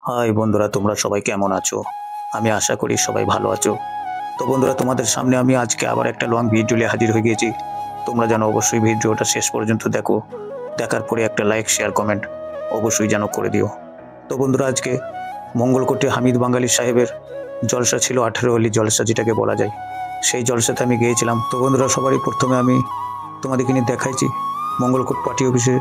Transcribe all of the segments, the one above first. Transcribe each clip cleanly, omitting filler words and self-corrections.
High বন্ধুরা, তোমরা সবাই কেমন আছো? আমি আশা করি সবাই ভালো আছো। তো বন্ধুরা, তোমাদের সামনে আমি আজকে আবার একটা লং ভিডিও নিয়ে হাজির হয়ে গেছি। তোমরা যেন অবশ্যই ভিডিওটা শেষ পর্যন্ত দেখো। দেখার পরে একটা লাইক, শেয়ার, কমেন্ট অবশ্যই যেন করে দিও। তো বন্ধুরা, আজকে মঙ্গলকোটে হামিদ বাঙালি সাহেবের জলসা ছিল, 18 হোলি জলসা যেটাকে বলা যায়। সেই জলসাতে আমি গিয়েছিলাম। তো বন্ধুরা, সবারই প্রথমে আমি তোমাদেরকে নিয়ে দেখাইছি মঙ্গলকোট পার্টি অফিসে,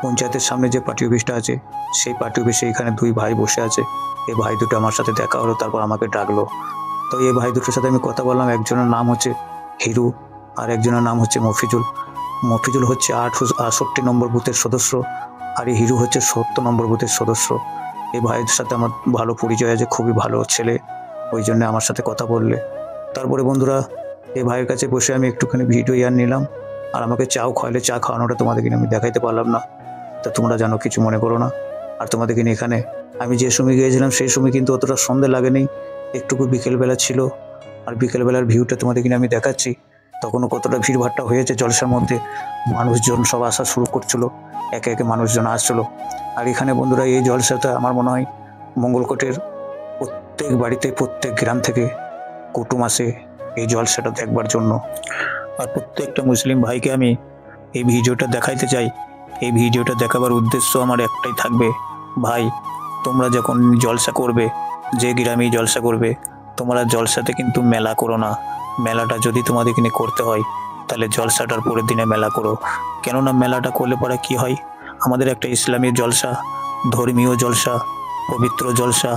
পঞ্চায়েতের সামনে যে পার্টি অফিসটা আছে, সেই পার্টি অফিসে এখানে দুই ভাই বসে আছে। এই ভাই দুটো আমার সাথে দেখা হলো, তারপর আমাকে ডাকলো। তো এই ভাই দুটোর সাথে আমি কথা বললাম। একজনের নাম হচ্ছে হিরু আর একজনের নাম হচ্ছে মফিজুল। মফিজুল হচ্ছে 68 নম্বর বুথের সদস্য, আর এই হিরু হচ্ছে 70 নম্বর বুথের সদস্য। এই ভাইয়ের সাথে আমার ভালো পরিচয় আছে, খুবই ভালো ছেলে, ওই জন্য আমার সাথে কথা বললে। তারপরে বন্ধুরা, এই ভাইয়ের কাছে বসে আমি একটুখানি ভিডিও নিলাম, আর আমাকে চাও খাওয়ালে। চা খাওয়ানোটা তোমাদেরকে আমি দেখাইতে পারলাম না, তা তোমরা জানো, কিছু মনে করো না। আর তোমাদেরকে এখানে আমি যে সময় গিয়েছিলাম সেই সময় কিন্তু অতটা সন্ধ্যে লাগেনি, একটুকু বিকেলবেলা ছিল। আর বিকেলবেলার ভিউটা তোমাদেরকে আমি দেখাচ্ছি। তখনও কতটা ভিড়ভাট্টা হয়েছে জলসার মধ্যে, মানুষজন সব আসা শুরু করছিল, একে একে মানুষজন আসছিল। আর এখানে বন্ধুরা, এই জলসাটা আমার মনে হয় মঙ্গলকোটের প্রত্যেক বাড়িতে, প্রত্যেক গ্রাম থেকে কুটুম আসে এই জলসাটা দেখবার জন্য। আর প্রত্যেকটা মুসলিম ভাইকে আমি এই ভিডিওটা দেখাইতে চাই। এই ভিডিওটা দেখাবার উদ্দেশ্য আমার একটাই থাকবে, ভাই তোমরা যখন জলসা করবে, যে গ্রামেই জলসা করবে, তোমরা জলসাতে কিন্তু মেলা করো না। মেলাটা যদি তোমাদের কিনে করতে হয়, তাহলে জলসাটার পরের দিনে মেলা করো। কেননা মেলাটা করলে পরে কি হয়, আমাদের একটা ইসলামী জলসা, ধর্মীয় জলসা, পবিত্র জলসা,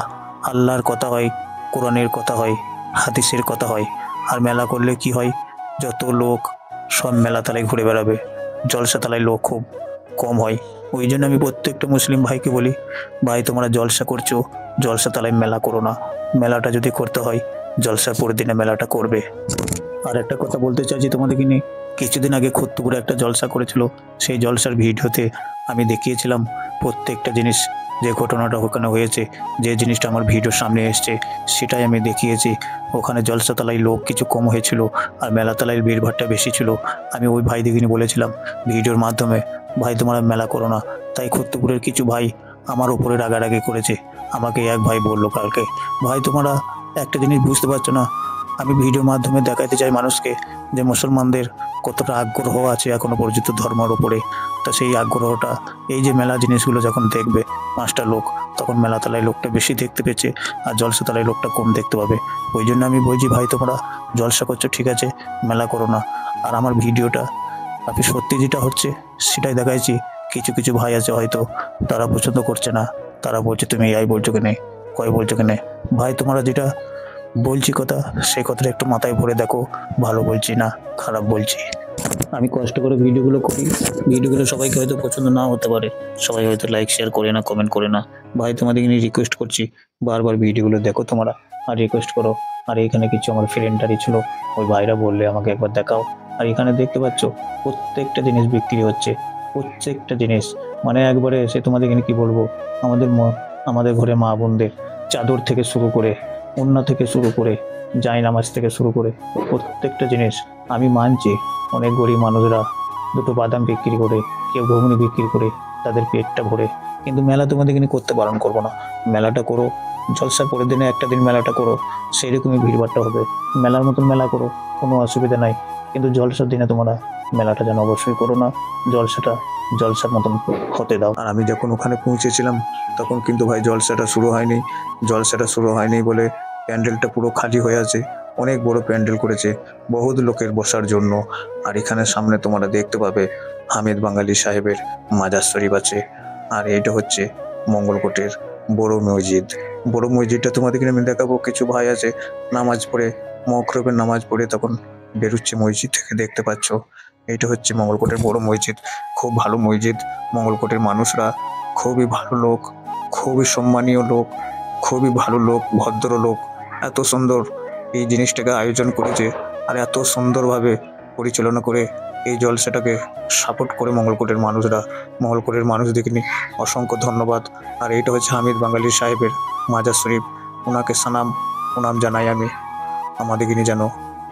আল্লাহর কথা হয়, কোরআনের কথা হয়, হাদিসের কথা হয়। আর মেলা করলে কি হয়, যত লোক সব মেলা তালায় ঘুরে বেড়াবে, জলসা তালায় লোক খুব কম হয়। ওই জন্য আমি প্রত্যেকটা মুসলিম ভাইকে বলি, ভাই তোমরা জলসা করছো, জলসা তালায় মেলা করো না। মেলাটা যদি করতে হয়, জলসার পরের দিনে মেলাটা করবে। আর একটা কথা বলতে চাইছি তোমাদেরকে নিয়ে, কিছুদিন আগে খুত্তুপুরে একটা জলসা করেছিল। সেই জলসার ভিডিওতে আমি দেখিয়েছিলাম প্রত্যেকটা জিনিস, যে ঘটনাটা ওখানে হয়েছে, যে জিনিসটা আমার ভিডিওর সামনে এসছে, সেটাই আমি দেখিয়েছি। ওখানে জলসাতলায় লোক কিছু কম হয়েছিল, আর মেলাতলায় ভিড়ভাট্টা বেশি ছিল। আমি ওই ভাই দিদিনি বলেছিলাম ভিডিওর মাধ্যমে, ভাই তোমরা মেলা করো না। তাই খুত্তুপুরের কিছু ভাই আমার উপরে রাগারাগি করেছে। আমাকে এক ভাই বললো কালকে, ভাই তোমরা একটা জিনিস বুঝতে পারছো না, আমি ভিডিওর মাধ্যমে দেখাতে চাই মানুষকে যে মুসলমানদের কতটা আগ্রহ আছে এখনো পর্যন্ত ধর্মের উপরে। তা সেই আগ্রহটা, এই যে মেলা জিনিসগুলো যখন দেখবে 5টা লোক, তখন মেলাতলায় লোকটা বেশি দেখতে পেয়েছে, আর জলসাতলায় লোকটা কম দেখতে পাবে। ওই জন্য আমি বলছি, ভাই তোমরা জলসা করছো ঠিক আছে, মেলা করো না। আর আমার ভিডিওটা আপনি সত্যি যেটা হচ্ছে সেটাই দেখাইছি। কিছু কিছু ভাই আছে হয়তো তারা পছন্দ করছে না, তারা বলছে তুমি এই বলছো কেনে, কয় বলছো কেনে। ভাই তোমরা যেটা বলছি কথা, সেই কথাটা একটু মাথায় ভরে দেখো, ভালো বলছি না খারাপ বলছি। আমি কষ্ট করে ভিডিওগুলো করি, ভিডিওগুলো সবাইকে হয়তো পছন্দ না হতে পারে, সবাই হয়তো লাইক শেয়ার করে না, কমেন্ট করে না। ভাই তোমাদেরকে নিয়ে রিকোয়েস্ট করছি, বারবার ভিডিওগুলো দেখো তোমরা, আর রিকোয়েস্ট করো। আর এখানে কিছু আমার ফ্রেন্ডারই ছিল, ওই ভাইরা বললে আমাকে একবার দেখাও। আর এখানে দেখতে পাচ্ছ প্রত্যেকটা জিনিস বিক্রি হচ্ছে, প্রত্যেকটা জিনিস, মানে একবারে এসে তোমাদেরকে কি বলবো, আমাদের ঘরে মা বোনদের চাদর থেকে শুরু করে, ওড়না থেকে শুরু করে, জায়নামাজ থেকে শুরু করে প্রত্যেকটা জিনিস। আমি মানছি অনেক গরিব মানুষরা দুটো বাদাম বিক্রি করে, কেউ ঘুগনি বিক্রি করে তাদের পেটটা ভরে, কিন্তু মেলা তোমাদের কিনে করতে বারণ করবো না। মেলাটা করো, জলসার পরের দিনে একটা দিন মেলাটা করো, সেইরকমই ভিড়ভাট্টা হবে। মেলার মতন মেলা করো, কোনো অসুবিধা নাই, কিন্তু জলসার দিনে তোমরা মেলাটা যেন অবশ্যই করো না, জলসাটা জলসার মতন হতে দাও। আর আমি যখন ওখানে পৌঁছেছিলাম, তখন কিন্তু ভাই জলসাটা শুরু হয়নি। জলসাটা শুরু হয়নি বলে প্যান্ডেলটা পুরো খালি হয়ে আছে। অনেক বড় প্যান্ডেল করেছে বহুত লোকের বসার জন্য। আর এখানে সামনে তোমরা দেখতে পাবে হামিদ বাঙালি সাহেবের মাজার শরীফ আছে। আর এইটা হচ্ছে মঙ্গলকোটের বড় মসজিদ। বড় মসজিদটা তোমাদেরকে আমি দেখাবো। কিছু ভাই আছে নামাজ পড়ে, মকরবের নামাজ পড়ে তখন বেরোচ্ছে মসজিদ থেকে, দেখতে পাচ্ছ। এইটা হচ্ছে মঙ্গলকোটের বড় মসজিদ, খুব ভালো মসজিদ। মঙ্গলকোটের মানুষরা খুবই ভালো লোক, খুবই সম্মানীয় লোক, খুবই ভালো লোক, ভদ্র লোক। এত সুন্দর এই জিনিসটাকে আয়োজন করেছে, আর এত সুন্দরভাবে পরিচালনা করে এই জলসাটাকে সাপোর্ট করে মঙ্গলকোটের মানুষরা। মঙ্গলকোটের মানুষদেরকে নিয়ে অসংখ্য ধন্যবাদ। আর এইটা হচ্ছে হামিদ বাঙালি সাহেবের মাজার শরীফ। ওনাকে প্রণাম জানাই আমি। আমাদেরকে নিয়ে যেন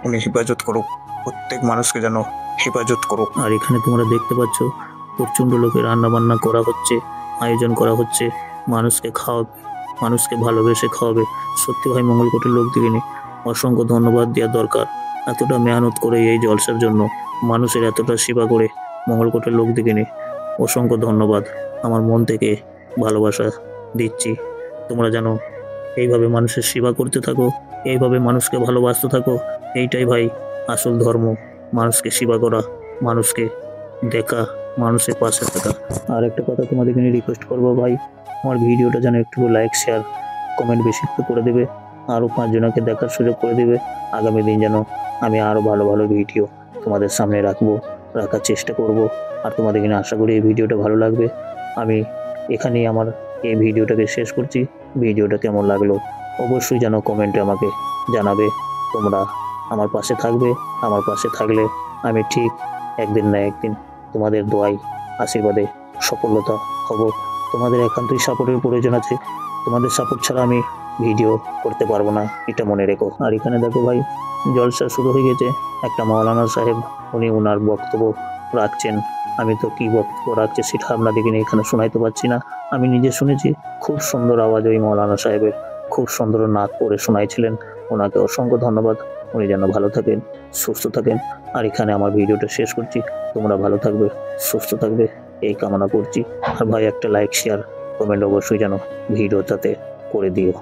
উনি হেফাজত করুক, প্রত্যেক মানুষকে যেন হেফাজত করুক। আর এখানে তোমরা দেখতে পাচ্ছ প্রচণ্ড লোকের রান্না বান্না করা হচ্ছে, আয়োজন করা হচ্ছে, মানুষকে খাওয়া মানুষকে ভালোবেসে খাওয়াবে। সত্যি ভাই মঙ্গলকোটের লোক দেখিনি, অসংখ্য ধন্যবাদ দেওয়া দরকার। এতটা মেহনত করে এই জলসার জন্য, মানুষের এতটা সেবা করে মঙ্গলকোটের লোক দেখিনি। অসংখ্য ধন্যবাদ, আমার মন থেকে ভালোবাসা দিচ্ছি। তোমরা যেন এইভাবে মানুষের সেবা করতে থাকো, এইভাবে মানুষকে ভালোবাসতে থাকো। এইটাই ভাই আসল ধর্ম, মানুষকে সেবা করা, মানুষকে দেখা, মানুষের পাশে থাকা। আর একটা কথা তোমাদেরকে নিয়ে রিকোয়েস্ট করবো ভাই, আমার ভিডিওটা যেন একটু লাইক শেয়ার কমেন্ট বেশি একটু করে দেবে, আরও 5 জনকে দেখার সুযোগ করে দেবে। আগামী দিন যেন আমি আরও ভালো ভালো ভিডিও তোমাদের সামনে রাখার চেষ্টা করব। আর তোমাদেরকে নিয়ে আশা করি এই ভিডিওটা ভালো লাগবে। আমি এখানেই আমার এই ভিডিওটাকে শেষ করছি। ভিডিওটা কেমন লাগলো অবশ্যই যেন কমেন্টে আমাকে জানাবে। তোমরা আমার পাশে থাকবে, আমার পাশে থাকলে আমি ঠিক একদিন না একদিন তোমাদের দোয়ায় আশীর্বাদে সফলতা হব। তোমাদের একান্তই সাপোর্টের প্রয়োজন আছে, তোমাদের সাপোর্ট ছাড়া আমি ভিডিও করতে পারবো না, এটা মনে রেখো। আর এখানে দেখো ভাই, জলসা শুরু হয়ে গেছে। একটা মাওলানা সাহেব উনি ওনার বক্তব্য রাখছেন। আমি তো কি বক্তব্য রাখছে সেটা আপনাদেরকে এখানে শোনাইতে পারছি না, আমি নিজে শুনেছি। খুব সুন্দর আওয়াজ ওই মাওলানা সাহেবের, খুব সুন্দর নাচ করে শোনাইছিলেন। ওনাকে অসংখ্য ধন্যবাদ। উনি যেন ভালো থাকেন, সুস্থ থাকেন। আর এখানে আমার ভিডিওটা শেষ করছি। তোমরা ভালো থাকবে, সুস্থ থাকবে এই কামনা করছি। আর ভাই একটা লাইক শেয়ার কমেন্ট অবশ্যই যেন ভিডিওটাতে করে দিও।